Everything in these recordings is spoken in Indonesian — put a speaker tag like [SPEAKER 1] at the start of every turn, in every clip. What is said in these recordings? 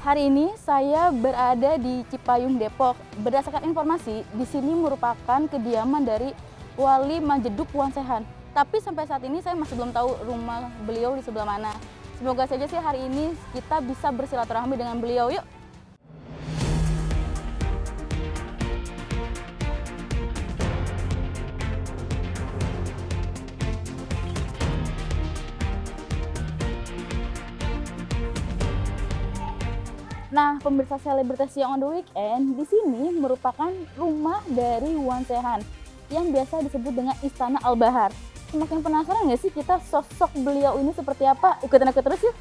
[SPEAKER 1] Hari ini saya berada di Cipayung, Depok. Berdasarkan informasi, di sini merupakan kediaman dari Wali Majeduk Wansehan. Tapi sampai saat ini saya masih belum tahu rumah beliau di sebelah mana. Semoga saja sih hari ini kita bisa bersilaturahmi dengan beliau. Yuk. Nah, pemirsa selebritas yang on the weekend, di sini merupakan rumah dari Wansehan yang biasa disebut dengan Istana Al-Bahar. Semakin penasaran nggak sih kita sosok beliau ini seperti apa? Ikutin aku terus yuk.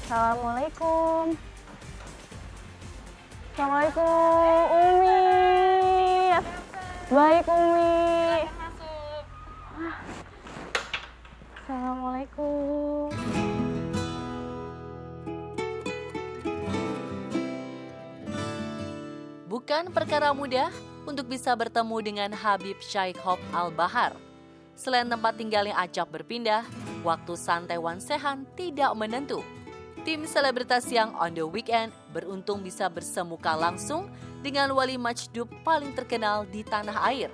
[SPEAKER 1] Assalamualaikum. Assalamualaikum, Umi. Baik, Umi. Assalamualaikum.
[SPEAKER 2] Bukan perkara mudah untuk bisa bertemu dengan Habib Syaikh Hob Al-Bahar. Selain tempat tinggal yang acap berpindah, waktu santai Wansehan tidak menentu. Tim selebritas yang on the weekend beruntung bisa bersemuka langsung dengan wali majdub paling terkenal di tanah air.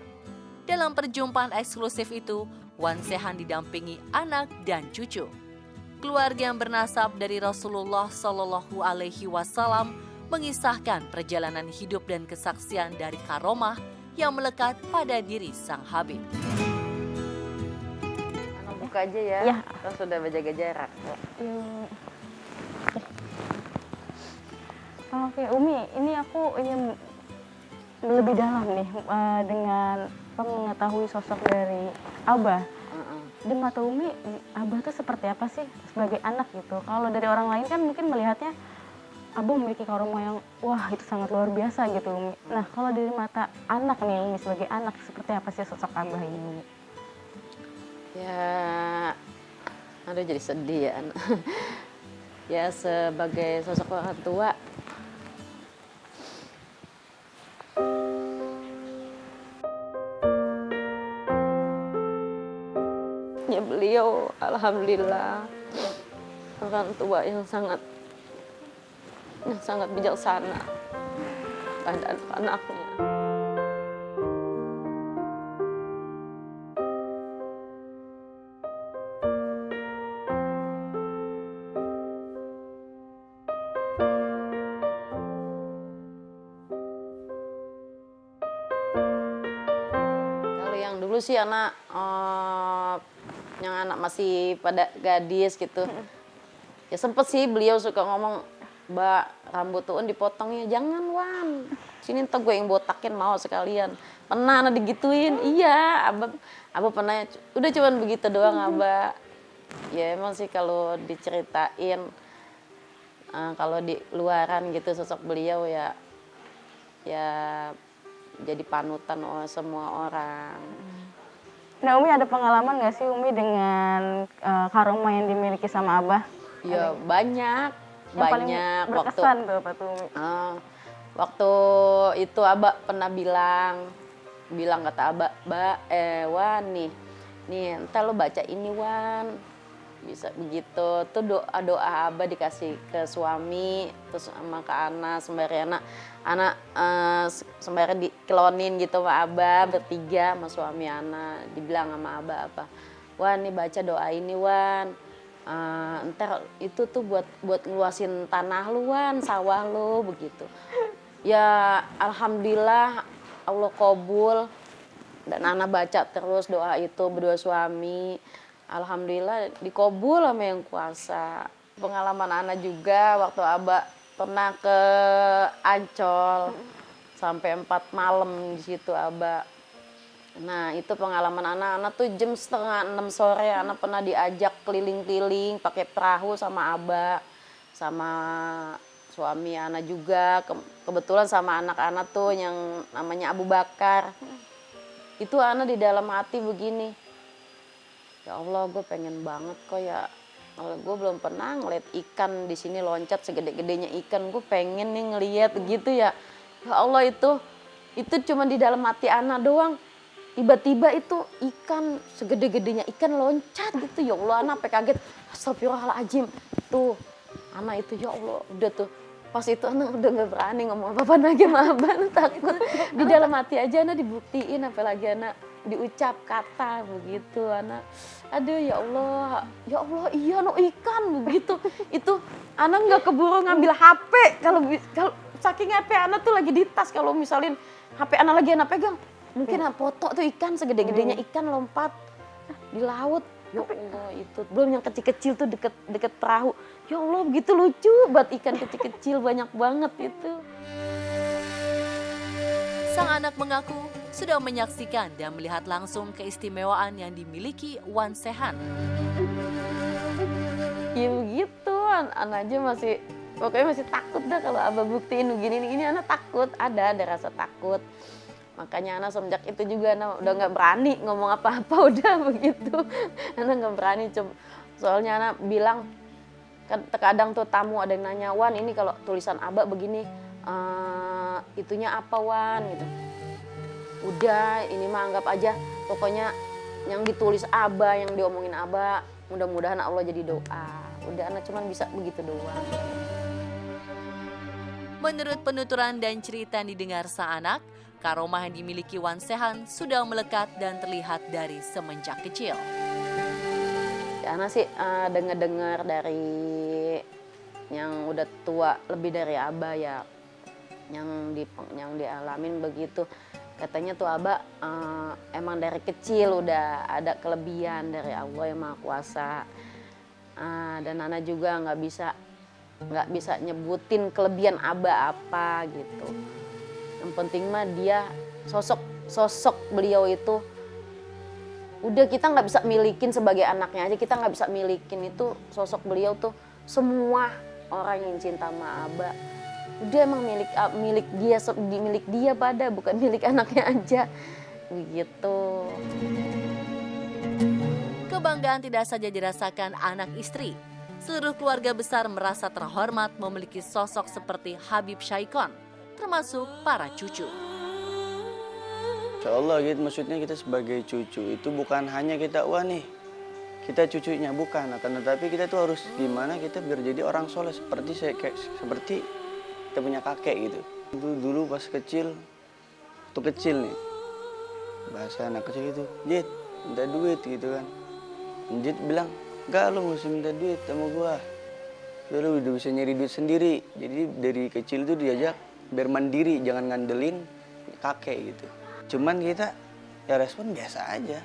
[SPEAKER 2] Dalam perjumpaan eksklusif itu, Wansehan didampingi anak dan cucu. Keluarga yang bernasab dari Rasulullah Shallallahu Alaihi Wasallam mengisahkan perjalanan hidup dan kesaksian dari karomah yang melekat pada diri sang Habib.
[SPEAKER 3] Buka aja ya,
[SPEAKER 1] Ya.
[SPEAKER 3] kan sudah menjaga jarak.
[SPEAKER 1] Oke, Umi, ini aku ingin lebih dalam nih dengan mengetahui sosok dari Abah. Di mata Umi, Abah itu seperti apa sih sebagai anak gitu? Kalau dari orang lain kan mungkin melihatnya Abah memiliki karomah yang wah itu sangat luar biasa gitu Umi. Nah kalau dari mata anak nih Umi sebagai anak seperti apa sih sosok Abah ini Umi?
[SPEAKER 3] Ya, aduh jadi sedih ya. Ya sebagai sosok orang tua, ya beliau alhamdulillah orang tua yang sangat bijaksana pada anak-anaknya. Kalau yang dulu sih yang anak masih pada gadis gitu, ya sempet sih beliau suka ngomong, Mbak, rambut tuh dipotongnya, jangan Wan, sini ntar gue yang botakin mau sekalian. Pernah anak digituin, iya, abah pernah, udah cuman begitu doang abah. Ya emang sih kalau diceritain, kalau di luaran gitu sosok beliau ya jadi panutan semua orang.
[SPEAKER 1] Nah Umi ada pengalaman nggak sih Umi dengan karomah yang dimiliki sama Abah?
[SPEAKER 3] Ya banyak.
[SPEAKER 1] Yang paling berkesan tuh apa tuh Umi?
[SPEAKER 3] Waktu itu Abah pernah bilang kata Abah, Wan nih entar lo baca ini Wan, bisa begitu. Tuh doa Abah dikasih ke suami, terus sama ke anak, sembari anak sembari dikelonin gitu sama Abah bertiga sama suami anak. Dibilang sama Abah apa, Wan nih baca doa ini Wan. Ntar itu tuh buat ngeluasin tanah lu Wan, sawah lu begitu. Ya alhamdulillah Allah kabul dan anak baca terus doa itu berdua suami. Alhamdulillah dikabul sama yang kuasa. Pengalaman anak juga waktu Abah pernah ke Ancol sampai 4 malam di situ Abah. Nah itu pengalaman anak-anak tuh jam 5:30 sore anak pernah diajak keliling-keliling pakai perahu sama Abah, sama suami anak juga, kebetulan sama anak-anak tuh yang namanya Abu Bakar. Itu anak di dalam hati begini, ya Allah gue pengen banget kok ya, kalau gue belum pernah ngeliat ikan di sini loncat segede-gedenya ikan, gue pengen nih ngeliat gitu ya. Ya Allah itu cuma di dalam hati anak doang. tiba-tiba itu ikan segede-gedenya ikan loncat gitu, ya Allah, anak sampai kaget, astagfirullahaladzim. Tuh anak itu, ya Allah, udah tuh pas itu anak udah nggak berani ngomong apa-apa lagi sama abah, anak takut. Di dalam hati aja anak dibuktiin, apalagi anak diucap kata begitu, anak aduh ya Allah iya no ikan begitu. Itu anak nggak keburu ngambil HP, kalau saking HP anak tuh lagi di tas, kalau misalin HP anak lagi anak pegang, mungkin foto tuh ikan segede-gedenya ikan lompat di laut. Ya Allah, itu belum yang kecil-kecil tuh deket perahu. Ya Allah, begitu lucu buat ikan kecil-kecil, banyak banget itu.
[SPEAKER 2] Sang anak mengaku sudah menyaksikan dan melihat langsung keistimewaan yang dimiliki Wan Sehan.
[SPEAKER 3] Ya begitu, anak aja pokoknya masih takut dah kalau abah buktiin begini ini anak takut, ada rasa takut. Makanya anak semenjak itu juga anak udah nggak berani ngomong apa-apa, udah begitu. Anak nggak berani, soalnya anak bilang, kan terkadang tuh tamu ada yang nanya, Wan ini kalau tulisan abah begini, itunya apa Wan gitu. Udah ini mah anggap aja, pokoknya yang ditulis abah, yang diomongin abah, mudah-mudahan Allah jadi doa. Udah anak cuman bisa begitu doang.
[SPEAKER 2] Menurut penuturan dan cerita yang didengar sang anak, karomah yang dimiliki Wan Sehan sudah melekat dan terlihat dari semenjak kecil.
[SPEAKER 3] Ya, anak sih dengar dari yang udah tua lebih dari abah ya, yang dialamin begitu. Katanya tuh abah emang dari kecil udah ada kelebihan dari Allah yang Maha Kuasa. Dan anak juga nggak bisa nyebutin kelebihan abah apa gitu. Yang penting mah dia sosok beliau itu udah kita nggak bisa milikin sebagai anaknya aja, kita nggak bisa milikin itu sosok beliau tuh. Semua orang yang cinta sama abah udah emang milik dia pada, bukan milik anaknya aja begitu.
[SPEAKER 2] Kebanggaan tidak saja dirasakan anak istri, seluruh keluarga besar merasa terhormat memiliki sosok seperti Habib Syaikon, termasuk para cucu.
[SPEAKER 4] Insya Allah gitu, maksudnya kita sebagai cucu itu bukan hanya kita, wah nih kita cucunya, bukan, akan tetapi kita tuh harus gimana kita biar jadi orang soleh seperti kita punya kakek gitu. Dulu pas kecil, waktu kecil nih, bahasa anak kecil itu, Jit minta duit gitu kan. Jit bilang, enggak, lu nggak usah minta duit sama gua, lu udah bisa nyari duit sendiri. Jadi dari kecil tuh diajak biar mandiri, jangan ngandelin kakek gitu. Cuman kita ya respon biasa aja,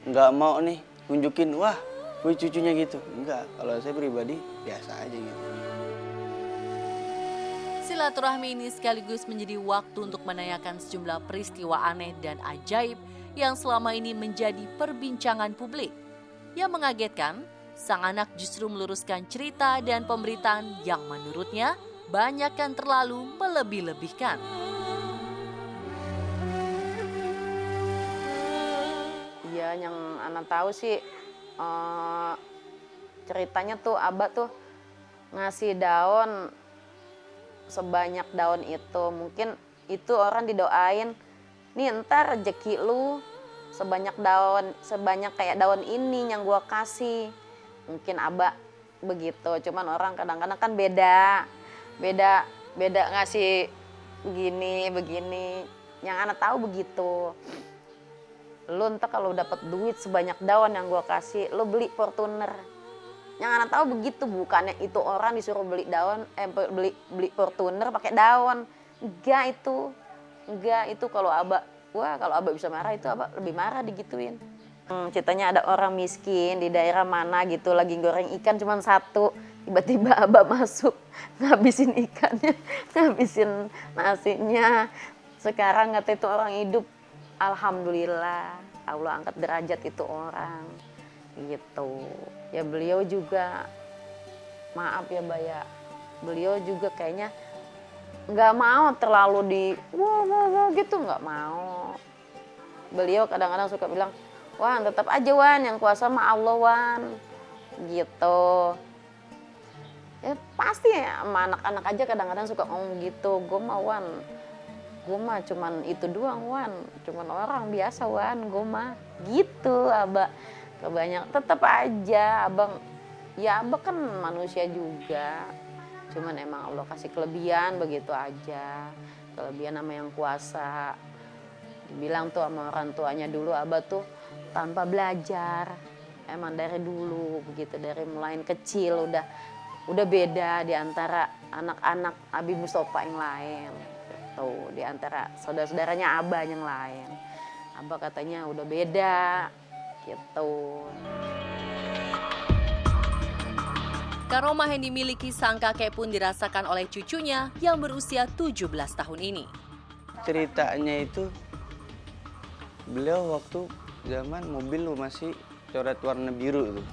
[SPEAKER 4] nggak mau nih nunjukin wah gue cucunya gitu, enggak. Kalau saya pribadi biasa aja gitu.
[SPEAKER 2] Silaturahmi ini sekaligus menjadi waktu untuk menanyakan sejumlah peristiwa aneh dan ajaib yang selama ini menjadi perbincangan publik. Yang mengagetkan, sang anak justru meluruskan cerita dan pemberitaan yang menurutnya banyak yang terlalu melebih-lebihkan.
[SPEAKER 3] Iya, yang anak tahu sih ceritanya tuh abah tuh ngasih daun sebanyak daun itu. Mungkin itu orang didoain, nih ntar rezeki lu sebanyak kayak daun ini yang gua kasih. Mungkin abah begitu, cuman orang kadang-kadang kan beda ngasih begini. Yang anak tahu begitu. Lu ntar kalau dapat duit sebanyak daun yang gua kasih, lu beli Fortuner. Yang anak tahu begitu, bukannya itu orang disuruh beli beli Fortuner pakai daun. Enggak itu kalau abah bisa marah, itu abah lebih marah digituin. Ceritanya ada orang miskin di daerah mana gitu lagi goreng ikan cuma satu, tiba-tiba abah masuk ngabisin ikannya, ngabisin nasinya. Sekarang kata itu orang hidup, alhamdulillah Allah angkat derajat itu orang gitu. Ya beliau juga maaf ya Baya, beliau juga kayaknya nggak mau terlalu wow gitu, nggak mau. Beliau kadang-kadang suka bilang, Wan tetap aja Wan, yang kuasa mah Allah Wan gitu. Ya pasti ya, sama anak-anak aja kadang-kadang suka ngomong gitu, gue mau Wan gue mah cuman itu doang Wan, cuman orang biasa Wan, gue mah gitu Abah. Kebanyakan tetap aja abang, ya abah kan manusia juga, cuman emang Allah kasih kelebihan begitu aja, kelebihan sama yang kuasa. Dibilang tuh sama orang tuanya dulu abah tuh tanpa belajar, emang dari dulu begitu, dari mulai kecil udah beda di antara anak-anak Abi Mustofa yang lain, tuh di antara saudara-saudaranya abah yang lain. Abah katanya udah beda gitu.
[SPEAKER 2] Karomah yang dimiliki sang kakek pun dirasakan oleh cucunya yang berusia 17 tahun ini.
[SPEAKER 4] Ceritanya itu beliau waktu zaman mobil masih coret warna biru tuh.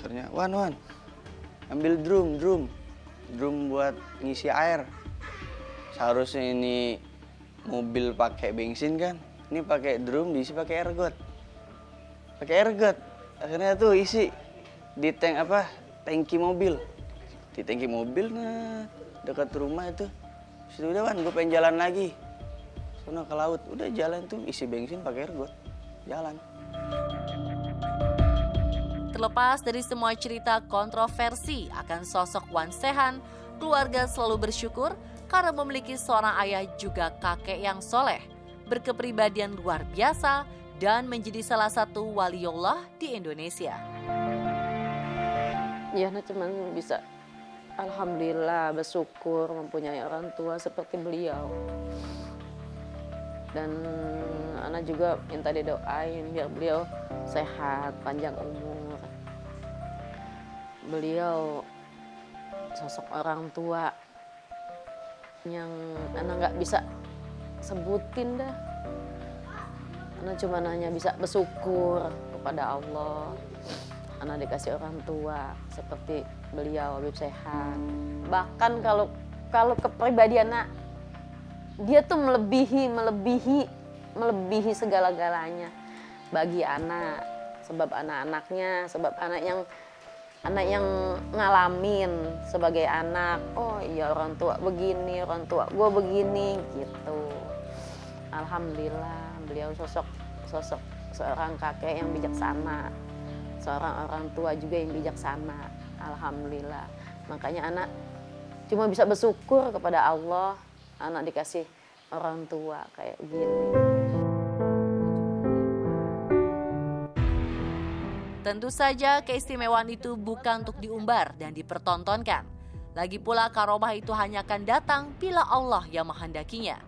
[SPEAKER 4] Akhirnya, Wan, ambil drum buat ngisi air. Seharusnya ini mobil pakai bensin kan, ini pakai drum diisi pakai ergot. Akhirnya tuh isi di tangki mobil. Di tangki mobil nah dekat rumah itu. Situ udah Wan, gue pengen jalan lagi. Sono ke laut, udah jalan tuh isi bensin pakai ergot. Jalan.
[SPEAKER 2] Terlepas dari semua cerita kontroversi akan sosok Wan Sehan, keluarga selalu bersyukur karena memiliki seorang ayah juga kakek yang soleh, berkepribadian luar biasa, dan menjadi salah satu waliullah di Indonesia.
[SPEAKER 3] Ya, cuman bisa alhamdulillah bersyukur mempunyai orang tua seperti beliau. Dan anak juga minta didoain biar beliau sehat, panjang umur. Beliau sosok orang tua yang anak nggak bisa sebutin dah. Anak cuma hanya bisa bersyukur kepada Allah. Anak dikasih orang tua seperti beliau, Habib Sehan. Bahkan kalau kepribadiannya, dia tuh melebihi segala-galanya bagi anak. Sebab anak-anaknya, sebab anak yang ngalamin sebagai anak. Oh iya, orang tua begini, orang tua gue begini gitu. Alhamdulillah beliau sosok seorang kakek yang bijaksana, seorang orang tua juga yang bijaksana. Alhamdulillah. Makanya anak cuma bisa bersyukur kepada Allah, anak dikasih orang tua kayak gini.
[SPEAKER 2] Tentu saja keistimewaan itu bukan untuk diumbar dan dipertontonkan. Lagi pula karomah itu hanya akan datang bila Allah yang menghendakinya.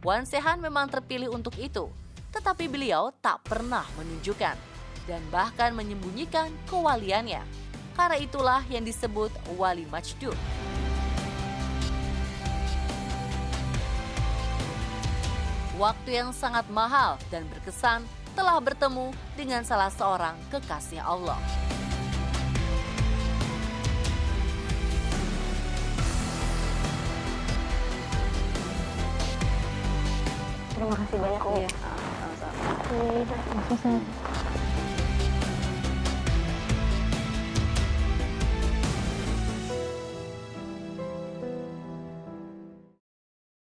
[SPEAKER 2] Wan Sehan memang terpilih untuk itu, tetapi beliau tak pernah menunjukkan dan bahkan menyembunyikan kewaliannya. Karena itulah yang disebut wali majdud. Waktu yang sangat mahal dan berkesan telah bertemu dengan salah seorang kekasih Allah.
[SPEAKER 1] Terima kasih banyak, Umi.
[SPEAKER 3] Sama-sama.
[SPEAKER 1] Mas Ustaz.